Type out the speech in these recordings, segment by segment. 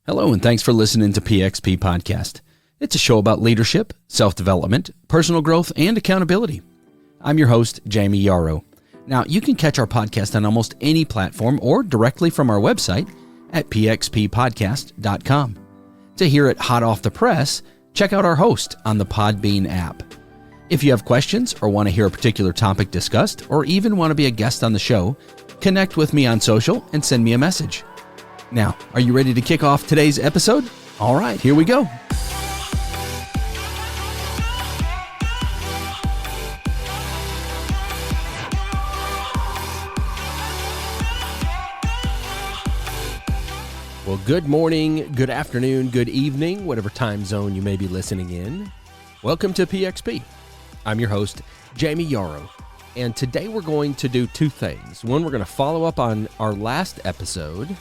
Hello, and thanks for listening to PXP Podcast. It's a show about leadership, self-development, personal growth, and accountability. I'm your host, Jayme Yarroch. Now, you can catch our podcast on almost any platform or directly from our website at pxppodcast.com. To hear it hot off the press, check out our host on the Podbean app. If you have questions or want to hear a particular topic discussed, or even want to be a guest on the show, connect with me on social and send me a message. Now, are you ready to kick off today's episode? All right, here we go. Well, good morning, good afternoon, good evening, whatever time zone you may be listening in. Welcome to PXP. I'm your host, Jayme Yarroch, and today we're going to do two things. One, we're going to follow up on our last episode,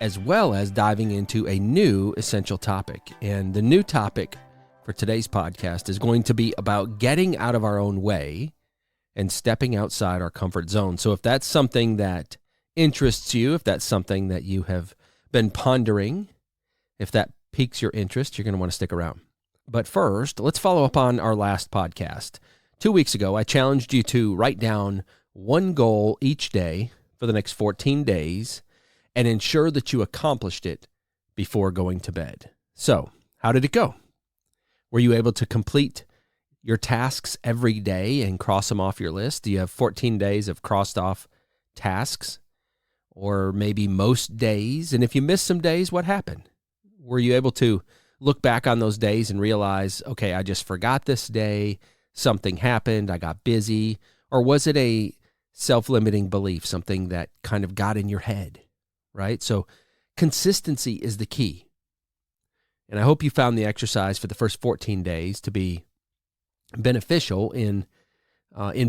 as well as diving into a new essential topic. And the new topic for today's podcast is going to be about getting out of our own way and stepping outside our comfort zone. So if that's something that interests you, if that's something that you have been pondering, if that piques your interest, you're going to want to stick around. But first, let's follow up on our last podcast. 2 weeks ago, I challenged you to write down one goal each day for the next 14 days and ensure that you accomplished it before going to bed. So, how did it go? Were you able to complete your tasks every day and cross them off your list? Do you have 14 days of crossed off tasks? Or maybe most days? And if you missed some days, what happened? Were you able to look back on those days and realize, okay, I just forgot this day, something happened, I got busy? Or was it a self-limiting belief, something that kind of got in your head? Right? So consistency is the key. And I hope you found the exercise for the first 14 days to be beneficial in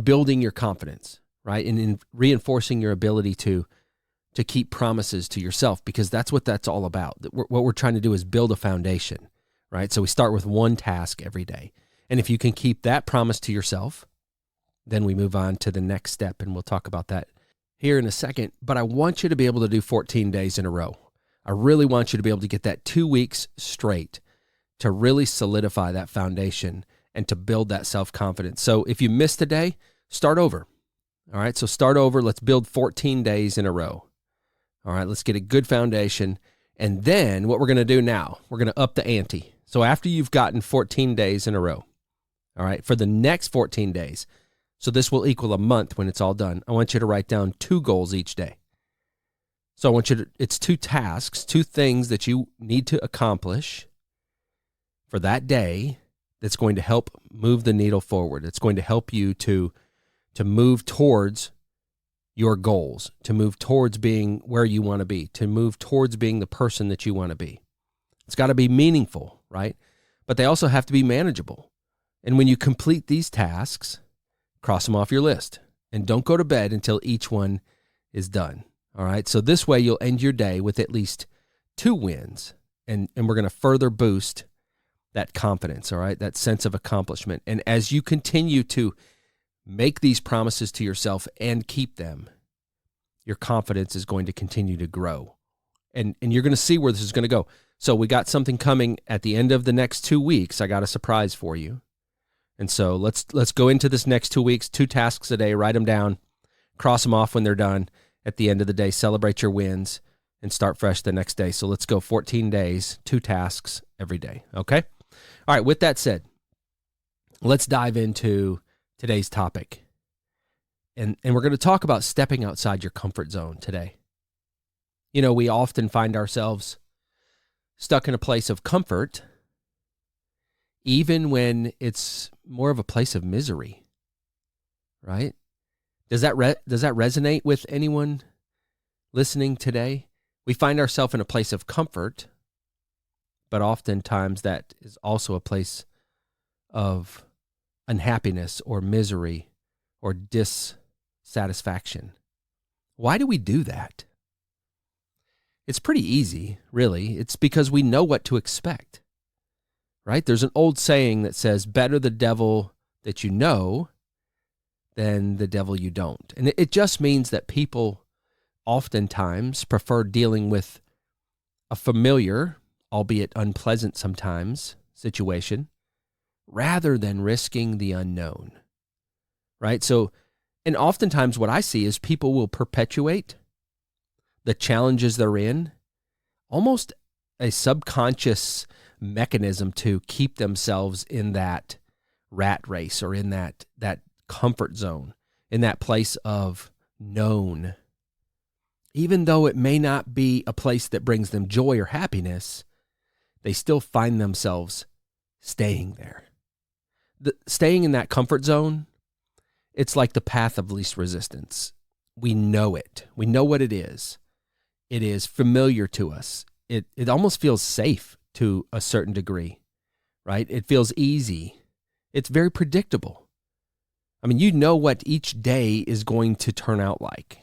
building your confidence, right? And in reinforcing your ability to keep promises to yourself, because that's what that's all about. What we're trying to do is build a foundation, right? So we start with one task every day. And if you can keep that promise to yourself, then we move on to the next step, and we'll talk about that here in a second. But I want you to be able to do 14 days in a row. I really want you to be able to get that 2 weeks straight to really solidify that foundation and to build that self-confidence. So if you missed a day, start over. All right, so start over. Let's build 14 days in a row. All right, let's get a good foundation. And then what we're going to do now, we're going to up the ante. So after you've gotten 14 days in a row, all right, for the next 14 days, so this will equal a month when it's all done, I want you to write down 2 goals each day. So I want you to, it's 2 tasks, 2 things that you need to accomplish for that day that's going to help move the needle forward. It's going to help you to move towards your goals, to move towards being where you want to be, to move towards being the person that you want to be. It's got to be meaningful, right? But they also have to be manageable. And when you complete these tasks, cross them off your list, and don't go to bed until each one is done. All right. So this way you'll end your day with at least 2 wins, and we're going to further boost that confidence. All right. That sense of accomplishment. And as you continue to make these promises to yourself and keep them, your confidence is going to continue to grow, and you're going to see where this is going to go. So we got something coming at the end of the next 2 weeks. I got a surprise for you. And so let's go into this next 2 weeks, 2 tasks a day, write them down, cross them off when they're done. At the end of the day, celebrate your wins and start fresh the next day. So let's go 14 days, 2 tasks every day, okay? All right, with that said, let's dive into today's topic. And we're going to talk about stepping outside your comfort zone today. You know, we often find ourselves stuck in a place of comfort, even when it's more of a place of misery, right? Does that resonate with anyone listening today? We find ourselves in a place of comfort, but oftentimes that is also a place of unhappiness or misery or dissatisfaction. Why do we do that? It's pretty easy, really. It's because we know what to expect. Right? There's an old saying that says, better the devil that you know than the devil you don't. And it just means that people oftentimes prefer dealing with a familiar, albeit unpleasant sometimes, situation, rather than risking the unknown, right? So, and oftentimes what I see is people will perpetuate the challenges they're in, almost a subconscious mechanism to keep themselves in that rat race or in that comfort zone, in that place of known. Even though it may not be a place that brings them joy or happiness, they still find themselves staying there. Staying in that comfort zone, it's like the path of least resistance. We know it. We know what it is. It is familiar to us. It almost feels safe to a certain degree, right? It feels easy. It's very predictable. I mean, you know what each day is going to turn out like.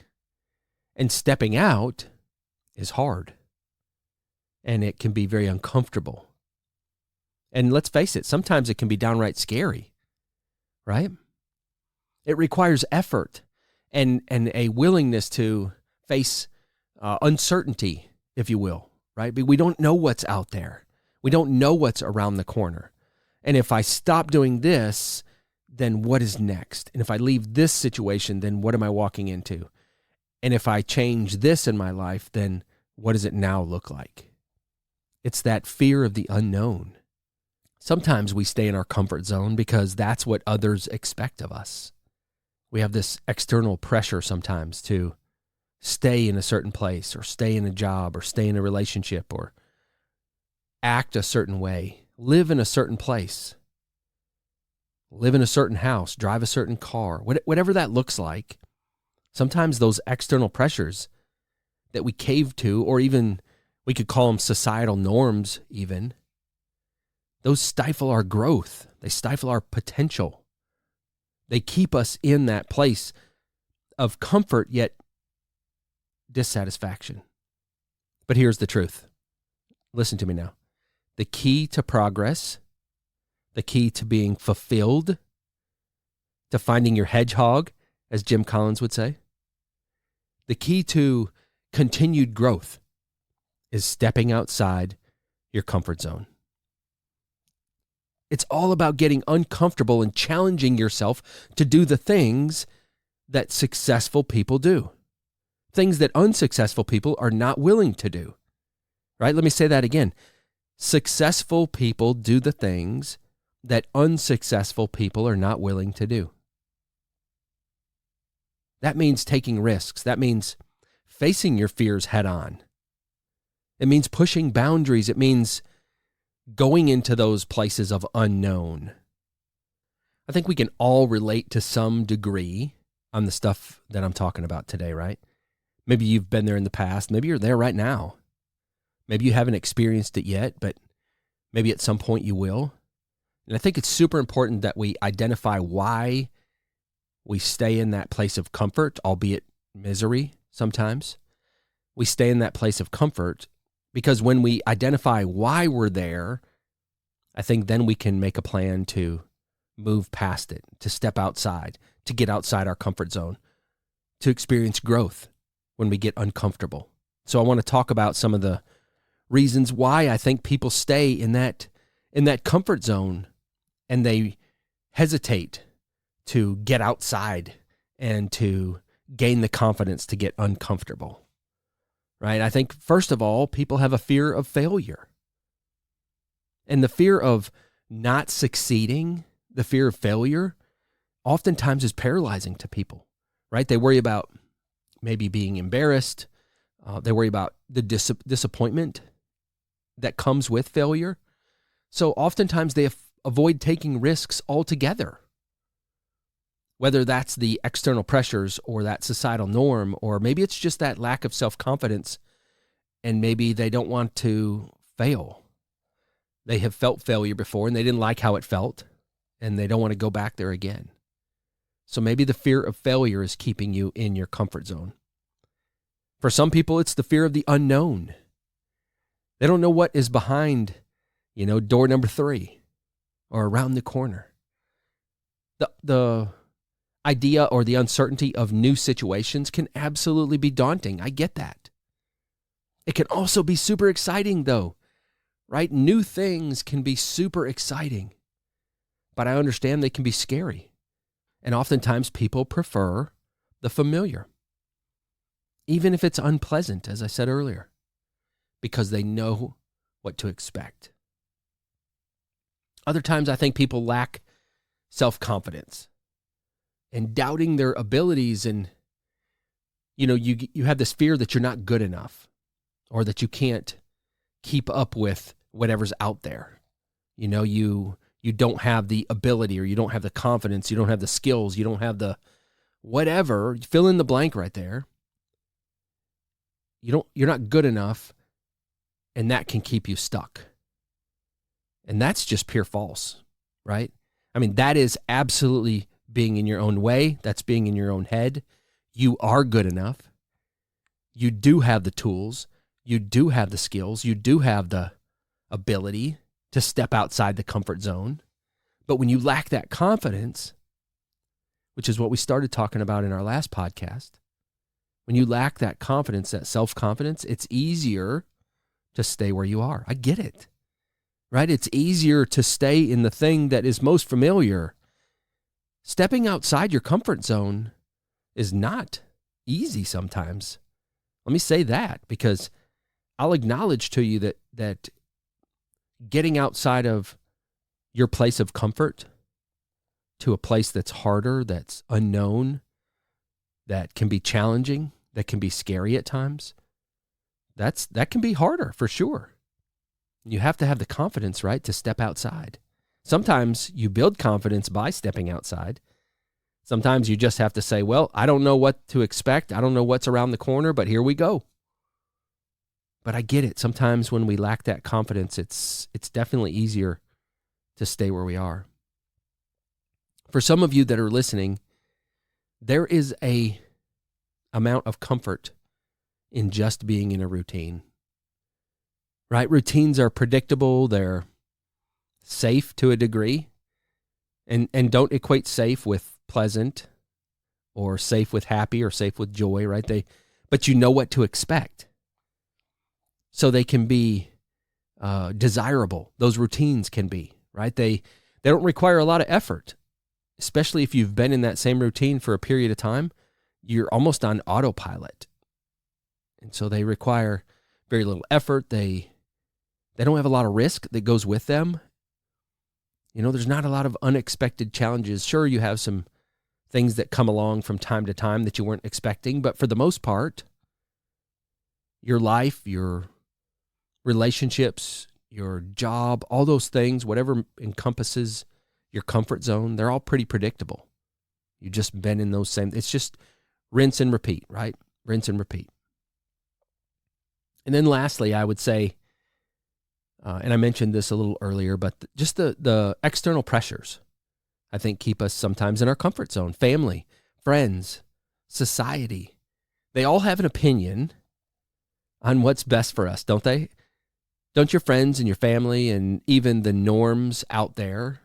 And stepping out is hard. And it can be very uncomfortable. And let's face it, sometimes it can be downright scary, right? It requires effort and a willingness to face uncertainty, if you will, right? But we don't know what's out there. We don't know what's around the corner. And if I stop doing this, then what is next? And if I leave this situation, then what am I walking into? And if I change this in my life, then what does it now look like? It's that fear of the unknown. Sometimes we stay in our comfort zone because that's what others expect of us. We have this external pressure sometimes to stay in a certain place or stay in a job or stay in a relationship or act a certain way, live in a certain place, live in a certain house, drive a certain car, whatever that looks like. Sometimes those external pressures that we cave to, or even we could call them societal norms even, those stifle our growth. They stifle our potential. They keep us in that place of comfort, yet dissatisfaction. But here's the truth. Listen to me now. The key to progress, the key to being fulfilled, to finding your hedgehog, as Jim Collins would say, the key to continued growth is stepping outside your comfort zone. It's all about getting uncomfortable and challenging yourself to do the things that successful people do, things that unsuccessful people are not willing to do, right? Let me say that again. Successful people do the things that unsuccessful people are not willing to do. That means taking risks. That means facing your fears head on. It means pushing boundaries. It means going into those places of unknown. I think we can all relate to some degree on the stuff that I'm talking about today, right? Maybe you've been there in the past. Maybe you're there right now. Maybe you haven't experienced it yet, but maybe at some point you will. And I think it's super important that we identify why we stay in that place of comfort, albeit misery sometimes. We stay in that place of comfort because when we identify why we're there, I think then we can make a plan to move past it, to step outside, to get outside our comfort zone, to experience growth when we get uncomfortable. So I want to talk about some of the reasons why I think people stay in that comfort zone and they hesitate to get outside and to gain the confidence to get uncomfortable, right? I think, first of all, people have a fear of failure. And the fear of not succeeding, the fear of failure, oftentimes is paralyzing to people, right? They worry about maybe being embarrassed. They worry about the disappointment that comes with failure. So oftentimes they avoid taking risks altogether. Whether that's the external pressures or that societal norm, or maybe it's just that lack of self-confidence and maybe they don't want to fail. They have felt failure before and they didn't like how it felt and they don't want to go back there again. So maybe the fear of failure is keeping you in your comfort zone. For some people, it's the fear of the unknown. They don't know what is behind, door number 3 or around the corner. The idea or the uncertainty of new situations can absolutely be daunting. I get that. It can also be super exciting though, right? New things can be super exciting, but I understand they can be scary. And oftentimes people prefer the familiar, even if it's unpleasant, as I said earlier, because they know what to expect. Other times I think people lack self-confidence and doubting their abilities, and you have this fear that you're not good enough or that you can't keep up with whatever's out there. You don't have the ability, or you don't have the confidence, you don't have the skills, you don't have the whatever, fill in the blank right there. You're not good enough, and that can keep you stuck. And that's just pure false, right? I mean, that is absolutely being in your own way. That's being in your own head. You are good enough. You do have the tools. You do have the skills. You do have the ability to step outside the comfort zone. But when you lack that confidence, which is what we started talking about in our last podcast, when you lack that confidence, that self-confidence, it's easier to stay where you are. I get it, right? It's easier to stay in the thing that is most familiar. Stepping outside your comfort zone is not easy sometimes. Let me say that, because I'll acknowledge to you that getting outside of your place of comfort to a place that's harder, that's unknown, that can be challenging, that can be scary at times, that can be harder for sure. You have to have the confidence, right, to step outside. Sometimes you build confidence by stepping outside. Sometimes you just have to say, well, I don't know what to expect. I don't know what's around the corner, but here we go. But I get it. Sometimes when we lack that confidence, it's definitely easier to stay where we are. For some of you that are listening, there is a amount of comfort in just being in a routine, right? Routines are predictable. They're safe to a degree, and don't equate safe with pleasant or safe with happy or safe with joy, right? But you know what to expect. So they can be desirable. Those routines can be, right? They don't require a lot of effort, especially if you've been in that same routine for a period of time. You're almost on autopilot. And so they require very little effort. They don't have a lot of risk that goes with them. There's not a lot of unexpected challenges. Sure, you have some things that come along from time to time that you weren't expecting, but for the most part, your life, your relationships, your job, all those things, whatever encompasses your comfort zone, they're all pretty predictable. You've just been in those same, it's just rinse and repeat, right? Rinse and repeat. And then lastly, I would say, and I mentioned this a little earlier, but just the external pressures, I think, keep us sometimes in our comfort zone. Family, friends, society, they all have an opinion on what's best for us, don't they? Don't your friends and your family and even the norms out there,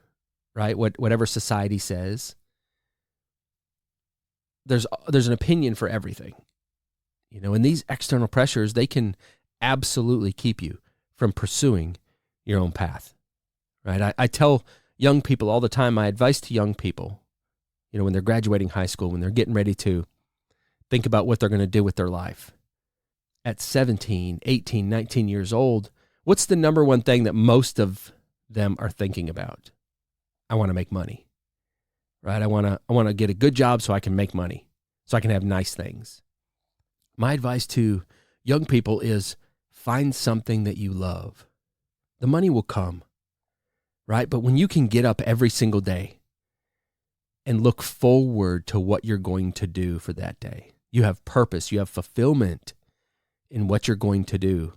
right? Whatever society says, there's an opinion for everything. And these external pressures, they can absolutely keep you from pursuing your own path, right? I tell young people all the time, my advice to young people, when they're graduating high school, when they're getting ready to think about what they're going to do with their life. At 17, 18, 19 years old, what's the number one thing that most of them are thinking about? I want to make money, right? I want to get a good job so I can make money, so I can have nice things. My advice to young people is find something that you love. The money will come, right? But when you can get up every single day and look forward to what you're going to do for that day, you have purpose, you have fulfillment in what you're going to do.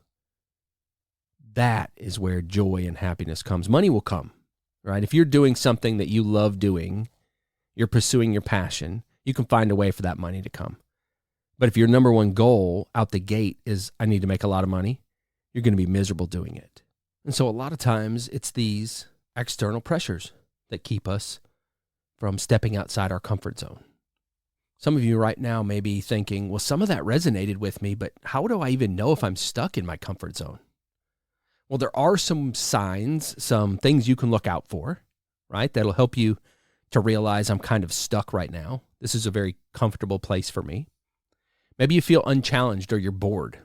That is where joy and happiness comes. Money will come, right? If you're doing something that you love doing, you're pursuing your passion, you can find a way for that money to come. But if your number one goal out the gate is, I need to make a lot of money, you're going to be miserable doing it. And so a lot of times it's these external pressures that keep us from stepping outside our comfort zone. Some of you right now may be thinking, well, some of that resonated with me, but how do I even know if I'm stuck in my comfort zone? Well, there are some signs, some things you can look out for, right? That'll help you to realize I'm kind of stuck right now. This is a very comfortable place for me. Maybe you feel unchallenged or you're bored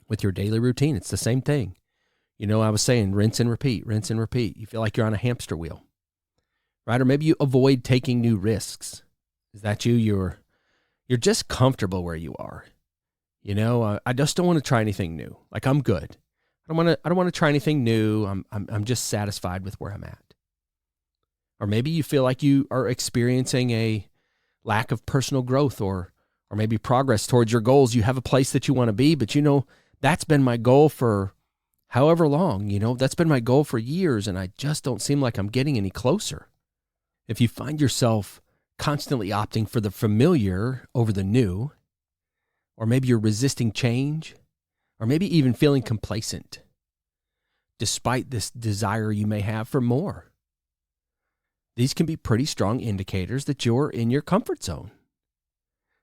with your daily routine. It's the same thing. I was saying rinse and repeat, rinse and repeat. You feel like you're on a hamster wheel, right? Or maybe you avoid taking new risks. Is that you? You're just comfortable where you are. I just don't want to try anything new. Like, I'm good. I don't want to try anything new. I'm just satisfied with where I'm at. Or maybe you feel like you are experiencing a lack of personal growth or maybe progress towards your goals. You have a place that you want to be, but that's been my goal for however long, that's been my goal for years, and I just don't seem like I'm getting any closer. If you find yourself constantly opting for the familiar over the new, or maybe you're resisting change, or maybe even feeling complacent, despite this desire you may have for more, these can be pretty strong indicators that you're in your comfort zone.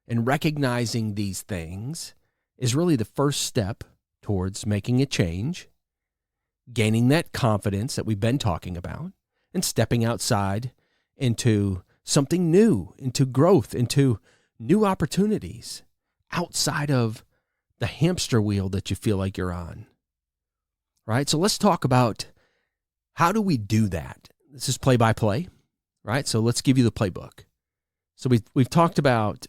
And recognizing these things is really the first step towards making a change, gaining that confidence that we've been talking about, and stepping outside into something new, into growth, into new opportunities outside of the hamster wheel that you feel like you're on, right? So let's talk about how do we do that? This is play-by-play, right? So let's give you the playbook. So we've talked about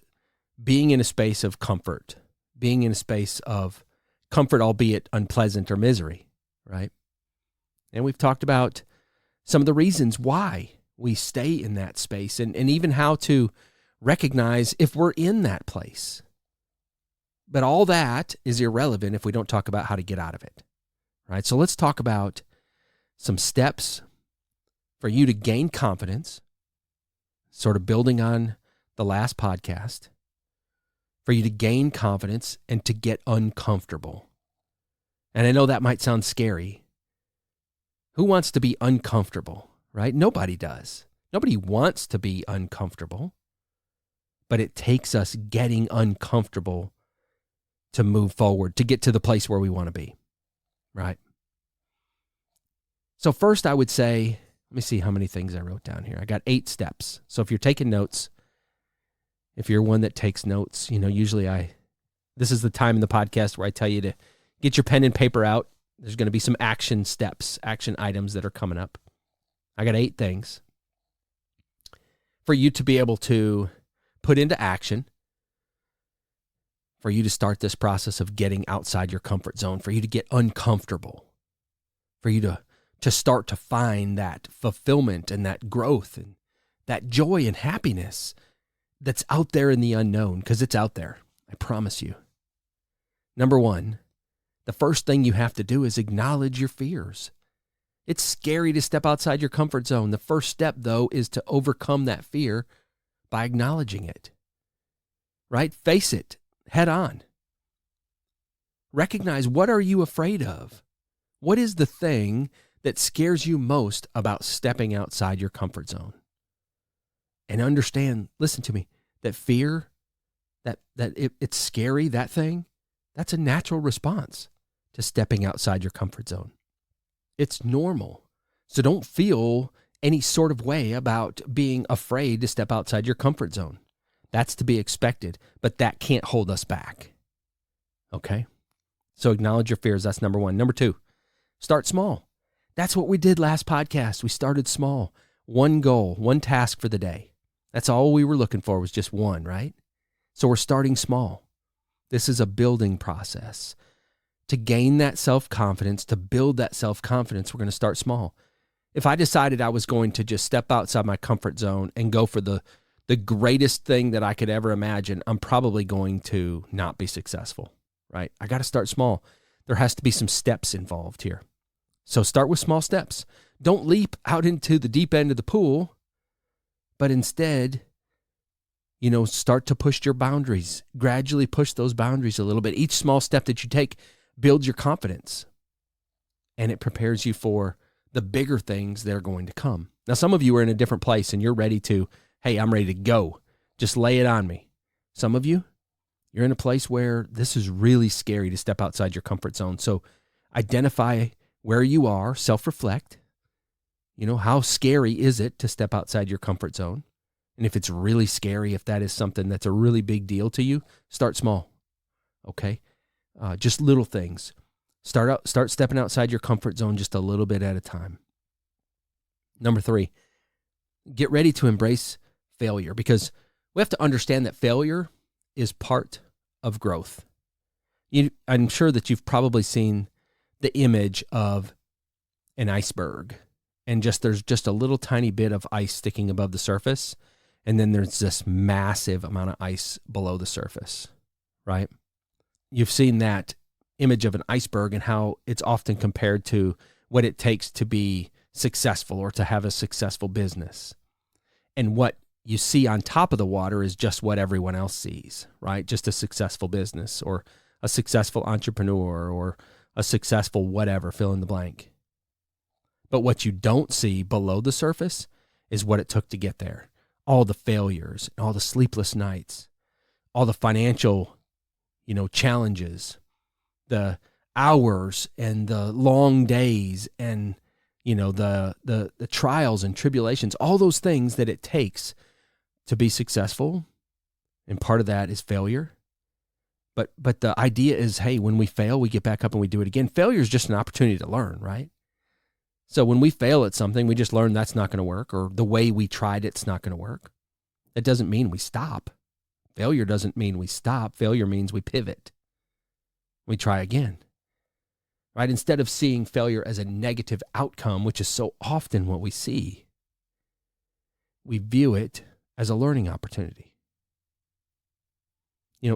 being in a space of comfort, being in a space of comfort, albeit unpleasant or misery, right? And we've talked about some of the reasons why we stay in that space and even how to recognize if we're in that place. But all that is irrelevant if we don't talk about how to get out of it, right? So let's talk about some steps for you to gain confidence, sort of building on the last podcast, for you to gain confidence and to get uncomfortable. And I know that might sound scary. Who wants to be uncomfortable, right? Nobody does. Nobody wants to be uncomfortable, but it takes us getting uncomfortable to move forward, to get to the place where we want to be, right? So first I would say, let me see how many things I wrote down here. I got 8 steps. So if you're taking notes, if you're one that takes notes, usually this is the time in the podcast where I tell you to get your pen and paper out. There's going to be some action steps, action items that are coming up. I got 8 things for you to be able to put into action, for you to start this process of getting outside your comfort zone, for you to get uncomfortable, for you to start to find that fulfillment and that growth and that joy and happiness that's out there in the unknown, because it's out there, I promise you. Number 1, the first thing you have to do is acknowledge your fears. It's scary to step outside your comfort zone. The first step, though, is to overcome that fear by acknowledging it, right? Face it head on. Recognize, what are you afraid of? What is the thing that scares you most about stepping outside your comfort zone? And understand, listen to me, that fear, it's scary, that thing, that's a natural response to stepping outside your comfort zone. It's normal. So don't feel any sort of way about being afraid to step outside your comfort zone. That's to be expected, but that can't hold us back. Okay? So acknowledge your fears. That's number 1. Number 2, start small. That's what we did last podcast. We started small. One goal, one task for the day. That's all we were looking for, was just one, right? So we're starting small. This is a building process. To gain that self-confidence, to build that self-confidence, we're going to start small. If I decided I was going to just step outside my comfort zone and go for the greatest thing that I could ever imagine, I'm probably going to not be successful, right? I got to start small. There has to be some steps involved here. So start with small steps. Don't leap out into the deep end of the pool, but instead, start to push your boundaries. Gradually push those boundaries a little bit. Each small step that you take builds your confidence, and it prepares you for the bigger things that are going to come. Now, some of you are in a different place and you're ready to, hey, I'm ready to go. Just lay it on me. Some of you, you're in a place where this is really scary to step outside your comfort zone. So identify where you are, self-reflect. How scary is it to step outside your comfort zone? And if it's really scary, if that is something that's a really big deal to you, start small, okay? Just little things. Start stepping outside your comfort zone just a little bit at a time. Number 3, get ready to embrace failure, because we have to understand that failure is part of growth. I'm sure that you've probably seen the image of an iceberg, and there's just a little tiny bit of ice sticking above the surface, and then there's this massive amount of ice below the surface, right? You've seen that image of an iceberg and how it's often compared to what it takes to be successful or to have a successful business. And what you see on top of the water is just what everyone else sees, right? Just a successful business or a successful entrepreneur or a successful whatever, fill in the blank. But what you don't see below the surface is what it took to get there. All the failures, all the sleepless nights, all the financial, challenges, the hours and the long days and, the trials and tribulations, all those things that it takes to be successful. And part of that is failure. But the idea is, hey, when we fail, we get back up and we do it again. Failure is just an opportunity to learn, right? So when we fail at something, we just learn that's not going to work, or the way we tried it's not going to work. That doesn't mean we stop. Failure doesn't mean we stop. Failure means we pivot. We try again, right? Instead of seeing failure as a negative outcome, which is so often what we see, we view it as a learning opportunity.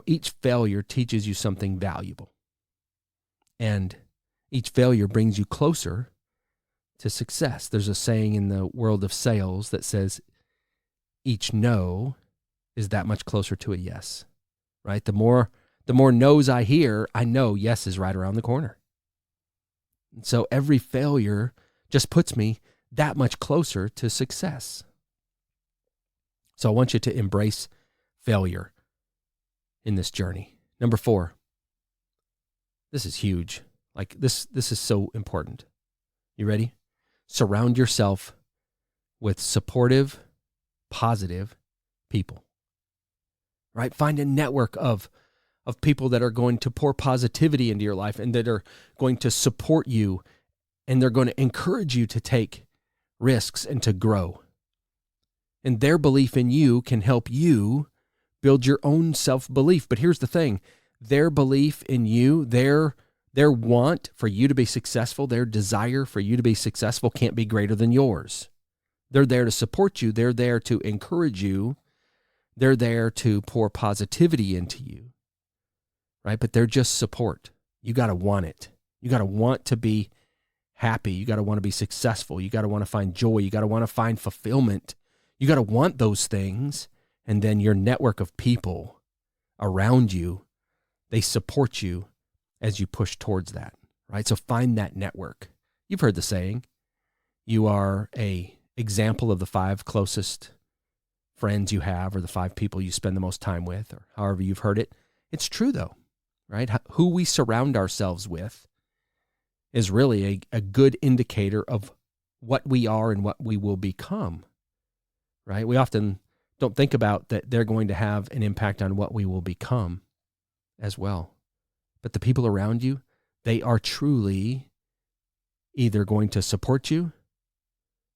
Each failure teaches you something valuable, and each failure brings you closer to success. There's a saying in the world of sales that says each no is that much closer to a yes, right? The more no's I hear, I know yes is right around the corner. And so every failure just puts me that much closer to success. So I want you to embrace failure in this journey. Number 4, this is huge. This is so important. You ready? Surround yourself with supportive, positive people, right? Find a network of people that are going to pour positivity into your life and that are going to support you, and they're going to encourage you to take risks and to grow. And their belief in you can help you build your own self-belief. But here's the thing, their belief in you, their want for you to be successful, their desire for you to be successful can't be greater than yours. They're there to support you. They're there to encourage you. They're there to pour positivity into you, right? But they're just support. You got to want it. You got to want to be happy. You got to want to be successful. You got to want to find joy. You got to want to find fulfillment. You got to want those things. And then your network of people around you, they support you as you push towards that, right? So find that network. You've heard the saying, you are an example of the 5 closest friends you have, or the 5 people you spend the most time with, or however you've heard it. It's true though, right? Who we surround ourselves with is really a good indicator of what we are and what we will become, right? We often don't think about that they're going to have an impact on what we will become as well. But the people around you, they are truly either going to support you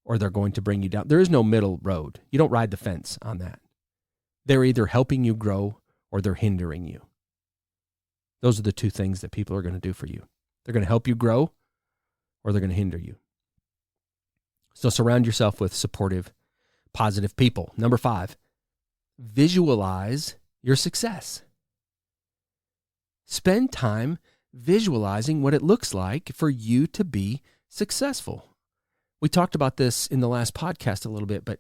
or they're going to bring you down. There is no middle road. You don't ride the fence on that. They're either helping you grow or they're hindering you. Those are the 2 things that people are going to do for you. They're going to help you grow or they're going to hinder you. So surround yourself with supportive, positive people. Number 5, visualize your success. Spend time visualizing what it looks like for you to be successful. We talked about this in the last podcast a little bit, but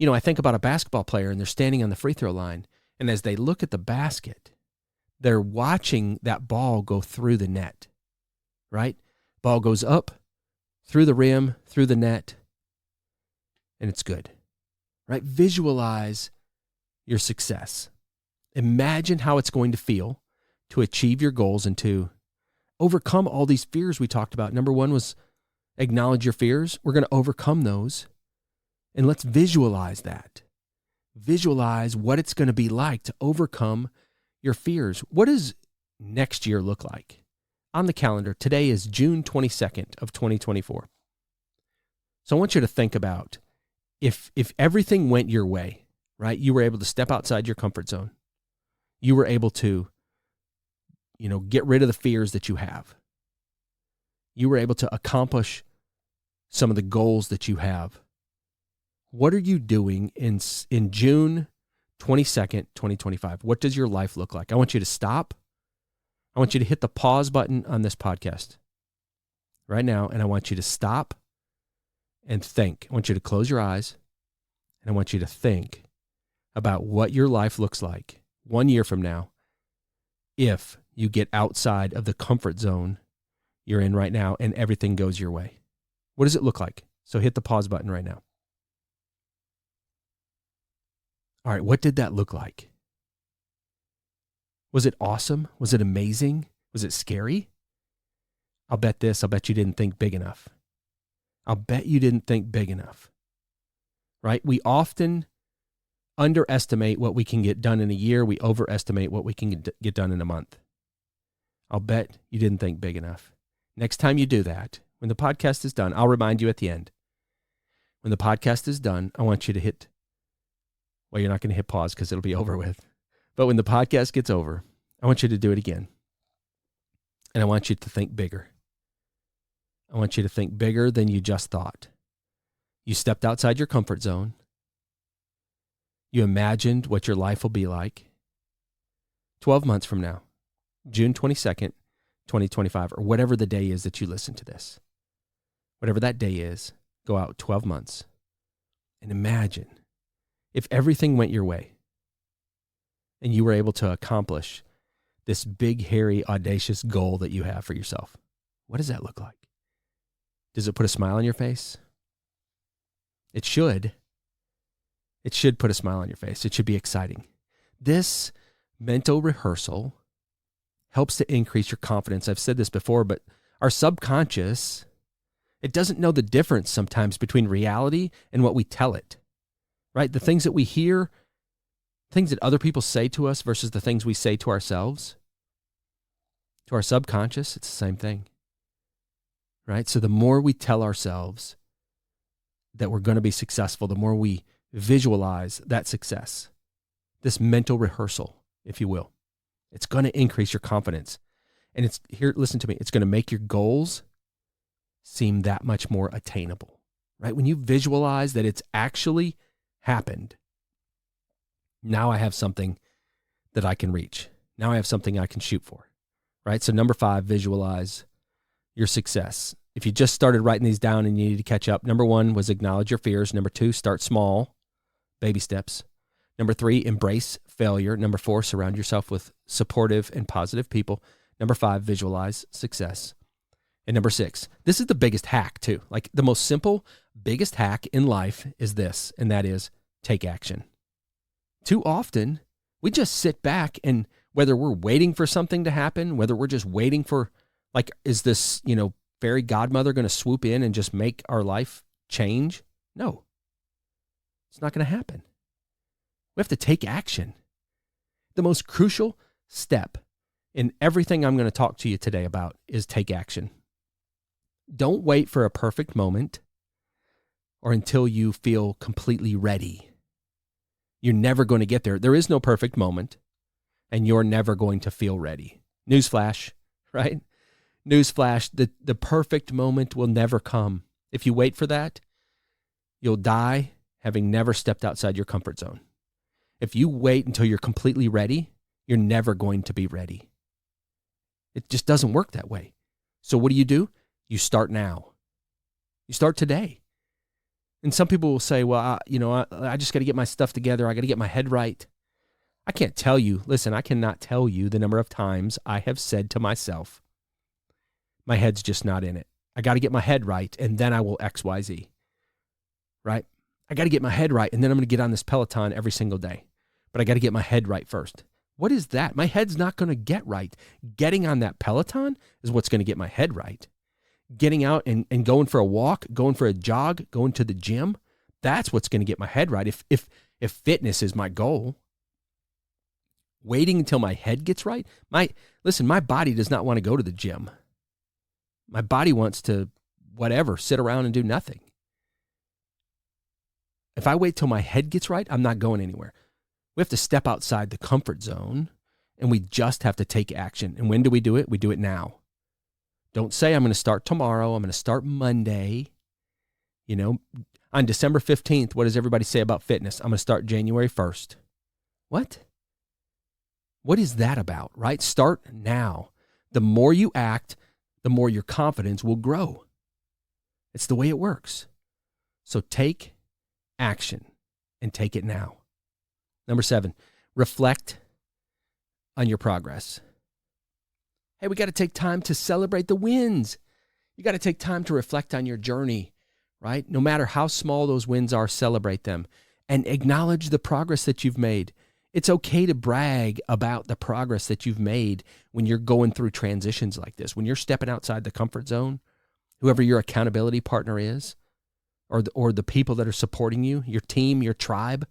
I think about a basketball player and they're standing on the free throw line, and as they look at the basket, they're watching that ball go through the net, right? Ball goes up, through the rim, through the net, and it's good, right? Visualize your success. Imagine how it's going to feel to achieve your goals and to overcome all these fears we talked about. Number one was acknowledge your fears. We're going to overcome those. And let's visualize that. Visualize what it's going to be like to overcome your fears. What does next year look like? On the calendar, today is June 22nd of 2024. So I want you to think about if everything went your way, right? You were able to step outside your comfort zone. You were able to, get rid of the fears that you have. You were able to accomplish some of the goals that you have. What are you doing in June 22nd, 2025? What does your life look like? I want you to stop. I want you to hit the pause button on this podcast right now, and I want you to stop and think. I want you to close your eyes, and I want you to think about what your life looks like 1 year from now if you get outside of the comfort zone you're in right now and everything goes your way. What does it look like? So hit the pause button right now. All right, what did that look like? Was it awesome? Was it amazing? Was it scary? I'll bet you didn't think big enough. I'll bet you didn't think big enough, right? We often underestimate what we can get done in a year. We overestimate what we can get done in a month. I'll bet you didn't think big enough. Next time you do that, when the podcast is done, I'll remind you at the end. When the podcast is done, I want you to hit, well, you're not going to hit pause because it'll be over with. But when the podcast gets over, I want you to do it again. And I want you to think bigger. I want you to think bigger than you just thought. You stepped outside your comfort zone. You imagined what your life will be like 12 months from now, June 22nd, 2025, or whatever the day is that you listen to this. Whatever that day is, go out 12 months and imagine if everything went your way and you were able to accomplish this big, hairy, audacious goal that you have for yourself. What does that look like? Does it put a smile on your face? It should. It should put a smile on your face. It should be exciting. This mental rehearsal helps to increase your confidence. I've said this before, but our subconscious, it doesn't know the difference sometimes between reality and what we tell it, right? The things that we hear, things that other people say to us versus the things we say to ourselves. To our subconscious, it's the same thing, right? So the more we tell ourselves that we're going to be successful, the more we visualize that success, this mental rehearsal, if you will, it's going to increase your confidence. And it's here, listen to me, it's going to make your goals seem that much more attainable, right? When you visualize that it's actually happened, now I have something that I can reach. Now I have something I can shoot for, right? So number 5, visualize your success. If you just started writing these down and you need to catch up, number 1 was acknowledge your fears. Number 2, start small, baby steps. Number 3, embrace failure. Number 4, surround yourself with supportive and positive people. Number 5, visualize success. And number 6, this is the biggest hack too. Like the most simple, biggest hack in life is this, and that is take action. Too often, we just sit back and whether we're waiting for something to happen, whether we're just waiting for, like, is this, fairy godmother going to swoop in and just make our life change? No, it's not going to happen. We have to take action. The most crucial step in everything I'm going to talk to you today about is take action. Don't wait for a perfect moment or until you feel completely ready. You're never going to get there. There is no perfect moment, and you're never going to feel ready. Newsflash, right? Newsflash, the perfect moment will never come. If you wait for that, you'll die having never stepped outside your comfort zone. If you wait until you're completely ready, you're never going to be ready. It just doesn't work that way. So what do? You start now. You start today. And some people will say, well, I just got to get my stuff together. I got to get my head right. I can't tell you. Listen, I cannot tell you the number of times I have said to myself, my head's just not in it. I got to get my head right, and then I will X, Y, Z, right? I got to get my head right, and then I'm going to get on this Peloton every single day. but I got to get my head right first. What is that? My head's not going to get right. Getting on that Peloton is what's going to get my head right. Getting out and going for a walk, going for a jog, going to the gym, that's what's going to get my head right. If fitness is my goal, waiting until my head gets right. My body does not want to go to the gym. My body wants to, sit around and do nothing. If I wait till my head gets right, I'm not going anywhere. We have to step outside the comfort zone, and we just have to take action. And when do we do it? We do it now. Don't say, I'm going to start tomorrow. I'm going to start Monday. On December 15th, what does everybody say about fitness? I'm going to start January 1st. What? What is that about, right? Start now. The more you act, the more your confidence will grow. It's the way it works. So take action and take it now. Number 7, reflect on your progress. Hey, we got to take time to celebrate the wins. You got to take time to reflect on your journey, right? No matter how small those wins are, celebrate them and acknowledge the progress that you've made. It's okay to brag about the progress that you've made when you're going through transitions like this, when you're stepping outside the comfort zone, whoever your accountability partner is, or the people that are supporting you, your team, your tribe,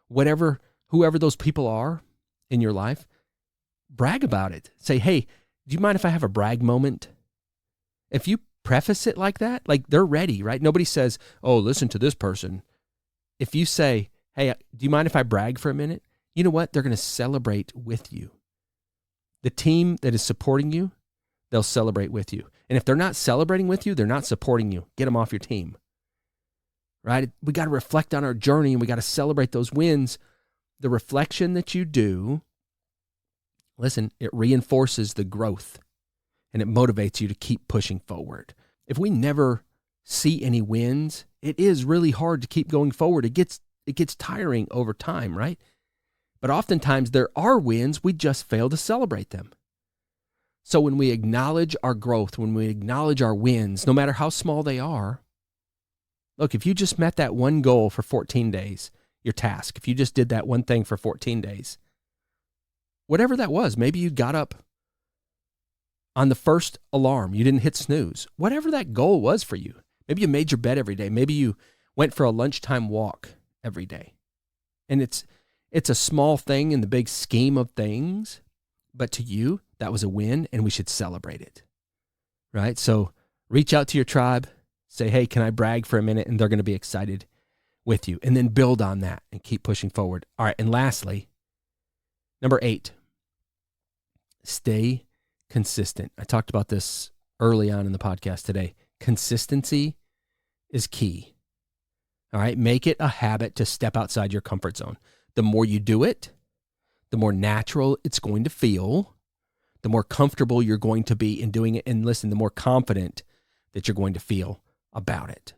whoever those people are in your life, brag about it. Say, hey, do you mind if I have a brag moment? If you preface it like that, like they're ready, right? Nobody says, oh, listen to this person. If you say, hey, do you mind if I brag for a minute? You know what? They're going to celebrate with you. The team that is supporting you, they'll celebrate with you. And if they're not celebrating with you, they're not supporting you. Get them off your team, right? We got to reflect on our journey, and we got to celebrate those wins. The reflection that you do, listen, it reinforces the growth, and it motivates you to keep pushing forward. If we never see any wins, it is really hard to keep going forward. It gets tiring over time, right? But oftentimes there are wins, we just fail to celebrate them. So when we acknowledge our growth, when we acknowledge our wins, no matter how small they are, look, if you just met that one goal for 14 days, your task, if you just did that one thing for 14 days, whatever that was, maybe you got up on the first alarm, you didn't hit snooze, whatever that goal was for you. Maybe you made your bed every day. Maybe you went for a lunchtime walk every day. And it's a small thing in the big scheme of things, but to you, that was a win, and we should celebrate it, right? So reach out to your tribe, say, hey, can I brag for a minute? And they're going to be excited with you, and then build on that and keep pushing forward. All right, and lastly, number 8, stay consistent. I talked about this early on in the podcast today. Consistency is key. All right, make it a habit to step outside your comfort zone. The more you do it, the more natural it's going to feel, the more comfortable you're going to be in doing it. And listen, the more confident that you're going to feel about it,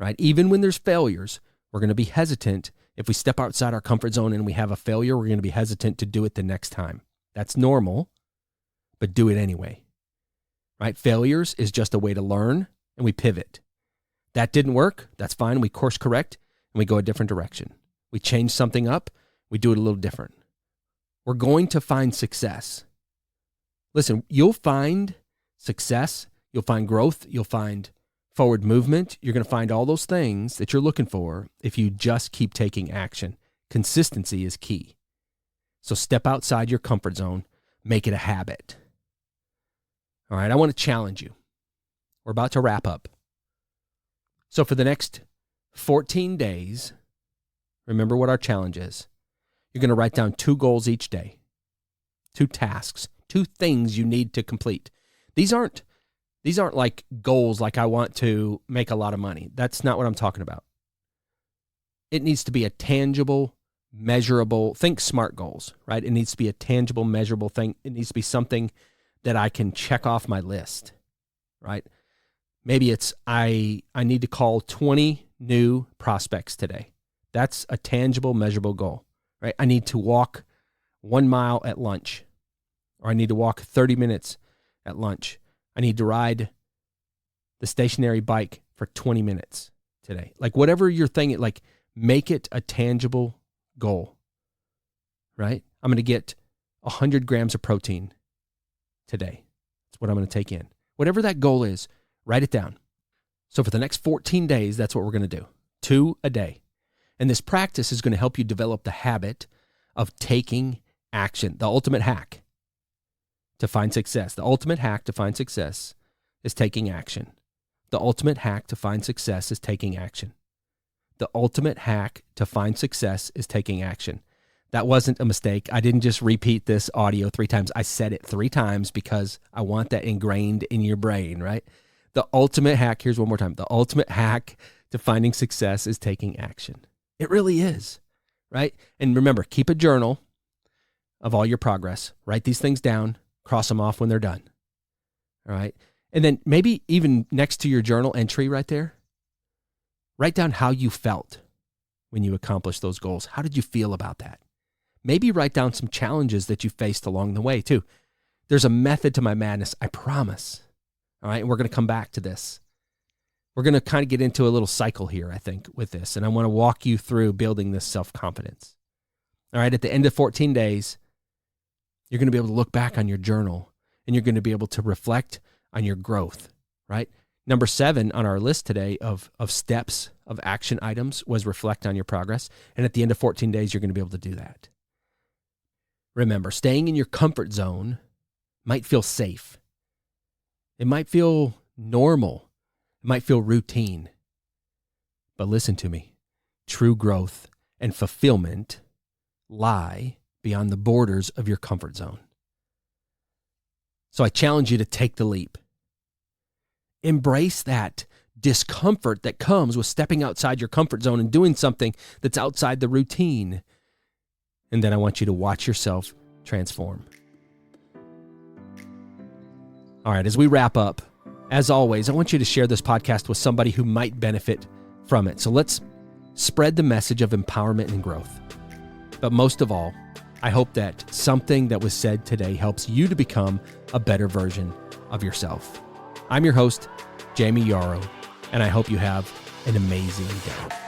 right? Even when there's failures, we're going to be hesitant. If we step outside our comfort zone and we have a failure, we're going to be hesitant to do it the next time. That's normal, but do it anyway, right? Failures is just a way to learn, and we pivot. That didn't work. That's fine. We course correct, and we go a different direction. We change something up. We do it a little different. We're going to find success. Listen, you'll find success. You'll find growth. You'll find forward movement. You're going to find all those things that you're looking for if you just keep taking action. Consistency is key. So step outside your comfort zone. Make it a habit. All right, I want to challenge you. We're about to wrap up. So for the next 14 days, remember what our challenge is. You're going to write down 2 goals each day, 2 tasks, 2 things you need to complete. These aren't like goals like I want to make a lot of money. That's not what I'm talking about. It needs to be a tangible, measurable, think SMART goals, right? It needs to be a tangible, measurable thing. It needs to be something that I can check off my list, right? Maybe it's I need to call 20 new prospects today. That's a tangible, measurable goal, right? I need to walk 1 mile at lunch, or I need to walk 30 minutes at lunch. I need to ride the stationary bike for 20 minutes today. Like whatever you're thinking, like make it a tangible goal. right? I'm going to get 100 grams of protein today. That's what I'm going to take in. Whatever that goal is, write it down. So for the next 14 days, that's what we're going to do. 2 a day. And this practice is going to help you develop the habit of taking action. The ultimate hack to find success. The ultimate hack to find success is taking action. The ultimate hack to find success is taking action. The ultimate hack to find success is taking action. That wasn't a mistake. I didn't just repeat this audio 3 times. I said it 3 times because I want that ingrained in your brain, right? The ultimate hack, here's one more time. The ultimate hack to finding success is taking action. It really is, right? And remember, keep a journal of all your progress. Write these things down, cross them off when they're done, all right? And then maybe even next to your journal entry right there, write down how you felt when you accomplished those goals. How did you feel about that? Maybe write down some challenges that you faced along the way too. There's a method to my madness, I promise. All right, and we're going to come back to this. We're going to kind of get into a little cycle here, I think, with this, and I want to walk you through building this self-confidence. All right, at the end of 14 days, you're going to be able to look back on your journal, and you're going to be able to reflect on your growth, right? Number 7 on our list today of steps, of action items, was reflect on your progress, and at the end of 14 days, you're going to be able to do that. Remember, staying in your comfort zone might feel safe. It might feel normal. It might feel routine. But listen to me. True growth and fulfillment lie beyond the borders of your comfort zone. So I challenge you to take the leap. Embrace that discomfort that comes with stepping outside your comfort zone and doing something that's outside the routine. And then I want you to watch yourself transform. All right, as we wrap up, as always, I want you to share this podcast with somebody who might benefit from it. So let's spread the message of empowerment and growth. But most of all, I hope that something that was said today helps you to become a better version of yourself. I'm your host, Jayme Yarroch, and I hope you have an amazing day.